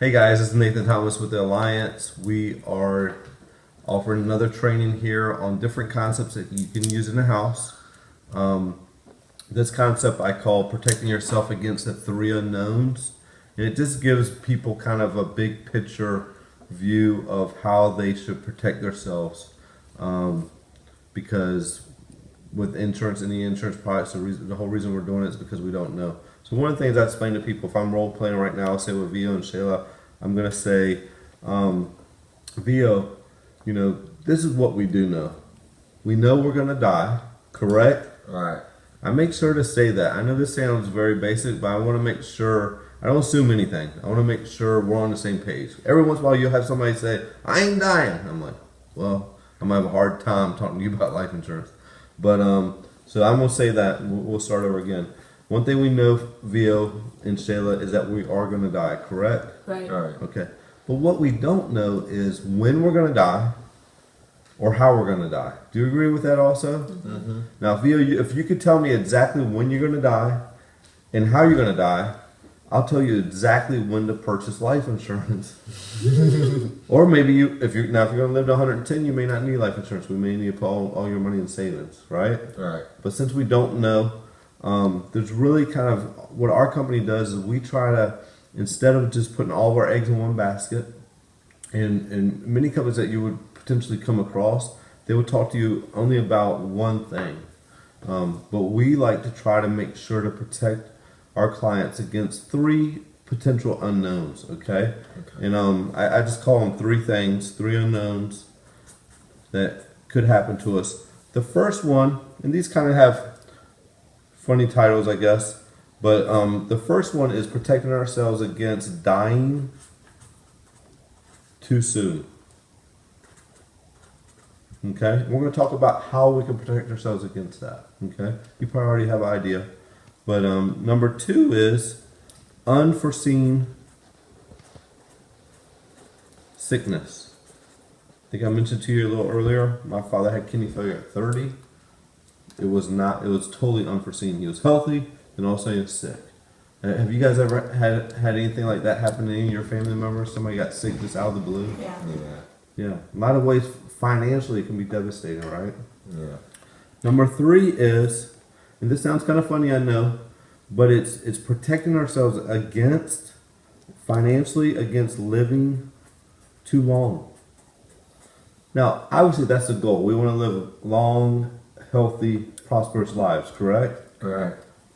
Hey guys, this is Nathan Thomas with the Alliance. We are offering another training here on different concepts that you can use in the house. This concept I call protecting yourself against the three unknowns. And it just gives people kind of a big picture view of how they should protect themselves. Because with insurance, any insurance products, the whole reason we're doing it is because we don't know. So one of the things I explain to people, if I'm role playing right now, say with Vio and Shayla, I'm gonna say, Vio, this is what we do know. We know we're gonna die, correct? Right. I make sure to say that. I know this sounds very basic, but I want to make sure, I don't assume anything. I want to make sure we're on the same page. Every once in a while you'll have somebody say, I ain't dying. I'm like, well, I'm gonna have a hard time talking to you about life insurance. But so I'm gonna say that. We'll start over again. One thing we know, Vio and Shayla, is that we are gonna die. Correct? Right. All right. Okay. But what we don't know is when we're gonna die, or how we're gonna die. Do you agree with that also? Mm-hmm. Now, Vio, if you could tell me exactly when you're gonna die and how you're gonna die, I'll tell you exactly when to purchase life insurance. Or maybe if you're gonna live to 110, you may not need life insurance. We may need to put all your money in savings, right? Right. But since we don't know, there's really kind of what our company does is we try to, instead of just putting all of our eggs in one basket, and many companies that you would potentially come across, they would talk to you only about one thing. But we like to try to make sure to protect our clients against three potential unknowns, okay? And I just call them three things, three unknowns that could happen to us. The first one, and these kind of have funny titles, I guess, but the first one is protecting ourselves against dying too soon. Okay, we're going to talk about how we can protect ourselves against that. Okay, you probably already have an idea, but number two is unforeseen sickness. I think I mentioned to you a little earlier. My father had kidney failure at 30. It was totally unforeseen. He was healthy, and all of a sudden he was sick. Have you guys ever had anything like that happen to any of your family members? Somebody got sick just out of the blue? Yeah. Yeah. Yeah, a lot of ways financially it can be devastating, right? Yeah. Number three is, and this sounds kind of funny, I know, but it's protecting ourselves against, financially, against living too long. Now, obviously that's the goal. We want to live long, healthy, prosperous lives, correct? Right.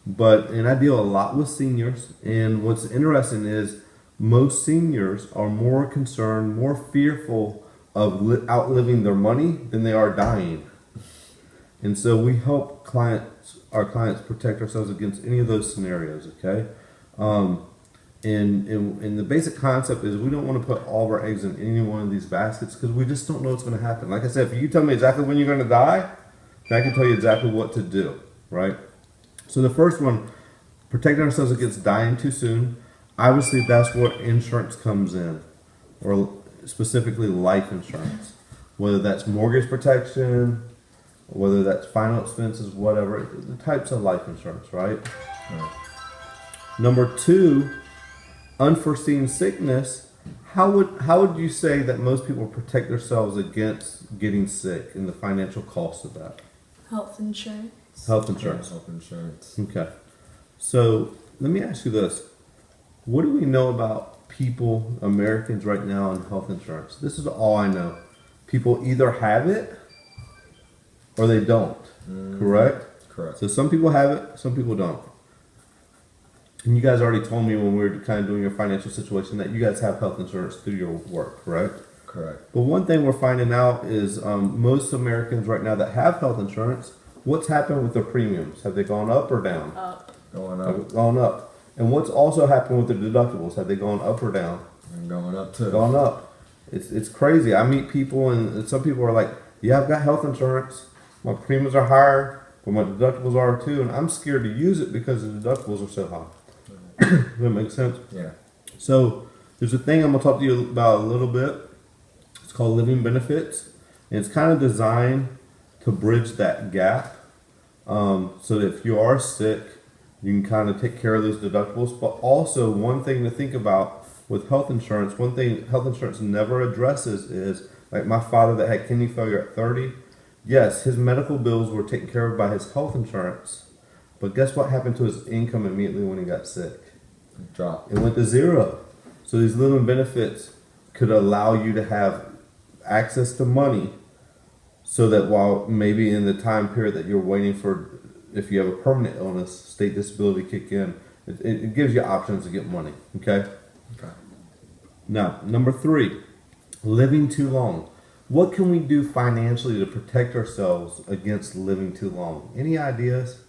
And I deal a lot with seniors, and what's interesting is most seniors are more concerned, more fearful of outliving their money than they are dying. And so we help our clients protect ourselves against any of those scenarios, okay? And the basic concept is we don't want to put all of our eggs in any one of these baskets because we just don't know what's going to happen. Like I said, if you tell me exactly when you're going to die, then I can tell you exactly what to do, right? So the first one, protecting ourselves against dying too soon, obviously that's where insurance comes in, or specifically life insurance. Whether that's mortgage protection, whether that's final expenses, whatever, the types of life insurance, right? Right. Number two, unforeseen sickness. How would you say that most people protect themselves against getting sick and the financial cost of that? Health insurance. Health insurance. Health insurance. Okay. So let me ask you this. What do we know about people, Americans right now, on health insurance? This is all I know. People either have it or they don't. Correct? Correct. So some people have it, some people don't. And you guys already told me when we were kind of doing your financial situation that you guys have health insurance through your work, correct? Correct. But one thing we're finding out is most Americans right now that have health insurance, what's happened with their premiums? Have they gone up or down? Up. Going Have up gone up. And what's also happened with the deductibles? Have they gone up or down? and going up too. Gone up. It's crazy. I meet people and some people are like, yeah, I've got health insurance. My premiums are higher, but my deductibles are too. And I'm scared to use it because the deductibles are so high. Does that make sense? Yeah. So there's a thing I'm going to talk to you about a little bit. It's called living benefits. And it's kind of designed to bridge that gap. So that if you are sick, you can kind of take care of those deductibles. But also one thing to think about with health insurance, one thing health insurance never addresses is, like my father that had kidney failure at 30, yes, his medical bills were taken care of by his health insurance, but guess what happened to his income immediately when he got sick? Drop. It went to zero. So these living benefits could allow you to have access to money so that while maybe in the time period that you're waiting for, if you have a permanent illness, state disability kick in, it gives you options to get money, okay? Okay. Now, number 3, living too long. What can we do financially to protect ourselves against living too long? Any ideas?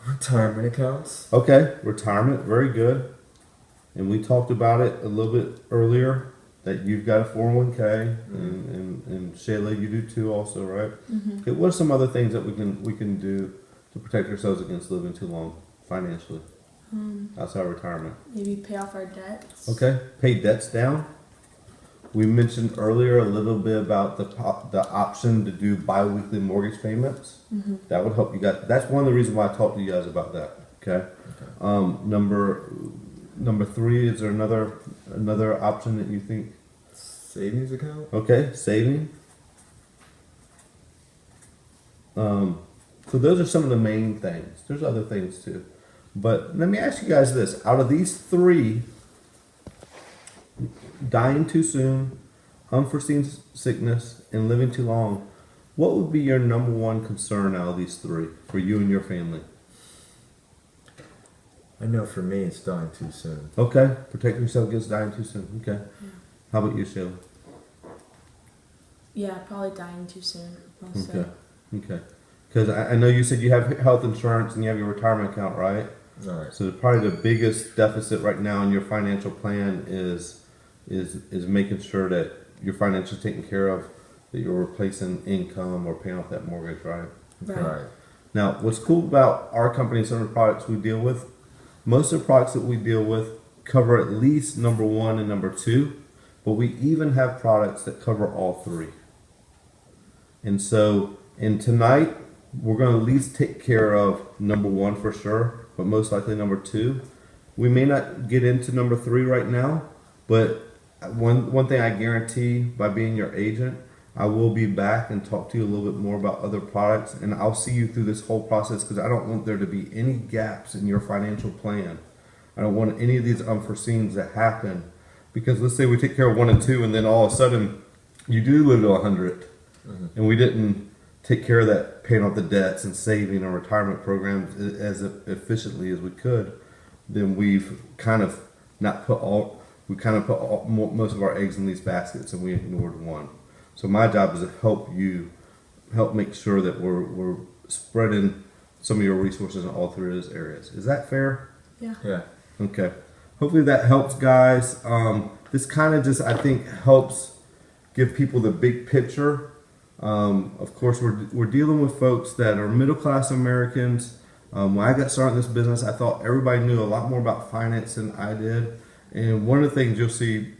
Retirement accounts. Okay, retirement, very good. And we talked about it a little bit earlier, that you've got a 401k, and Shayla, you do too also, right? Okay, what are some other things that we can do to protect ourselves against living too long financially outside of retirement? Maybe pay off our debts. Okay, pay debts down. We mentioned earlier a little bit about the option to do bi-weekly mortgage payments. That would help you guys. That's one of the reasons why I talked to you guys about that. Okay. Number 3, is there another option that you think? Savings account. Okay, saving. So those are some of the main things. There's other things too. But let me ask you guys this. Out of these 3, dying too soon, unforeseen sickness, and living too long, what would be your number 1 concern out of these 3 for you and your family? I know for me it's dying too soon. Okay, protect yourself against dying too soon. Okay. How about you, Sheila? Yeah, probably dying too soon. Also. Okay. Okay. Because I know you said you have health insurance and you have your retirement account, right? All right. So probably the biggest deficit right now in your financial plan is making sure that your finances taken care of, that you're replacing income or paying off that mortgage, right? Right. All right. Now, what's cool about our company and some of the products we deal with, most of the products that we deal with cover at least number 1 and number 2, but we even have products that cover all 3. And so, tonight, we're going to at least take care of number 1 for sure, but most likely number 2. We may not get into number 3 right now, but one thing I guarantee by being your agent, I will be back and talk to you a little bit more about other products, and I'll see you through this whole process because I don't want there to be any gaps in your financial plan. I don't want any of these unforeseens to happen, because let's say we take care of 1 and 2 and then all of a sudden you do live to 100 and we didn't take care of that, paying off the debts and saving our retirement programs as efficiently as we could, then we've kind of not put all, most of our eggs in these baskets and we ignored 1. So my job is to help make sure that we're spreading some of your resources in all 3 of those areas. Is that fair? Yeah. Yeah. Okay. Hopefully that helps, guys. This kind of just, I think, helps give people the big picture. Of course, we're dealing with folks that are middle-class Americans. When I got started in this business, I thought everybody knew a lot more about finance than I did. And one of the things you'll see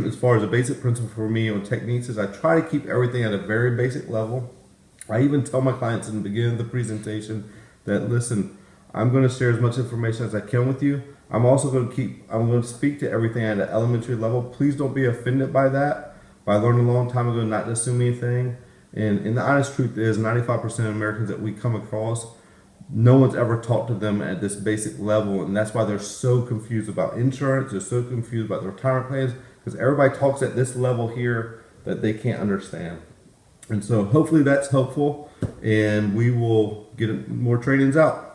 as far as a basic principle for me on techniques is I try to keep everything at a very basic level. I even tell my clients in the beginning of the presentation that, listen, I'm going to share as much information as I can with you. I'm also going to speak to everything at an elementary level. Please don't be offended by that. I learned a long time ago not to assume anything. And the honest truth is 95% of Americans that we come across, no one's ever talked to them at this basic level. And that's why they're so confused about insurance. They're so confused about their retirement plans, because everybody talks at this level here that they can't understand. And so hopefully that's helpful, and we will get more trainings out.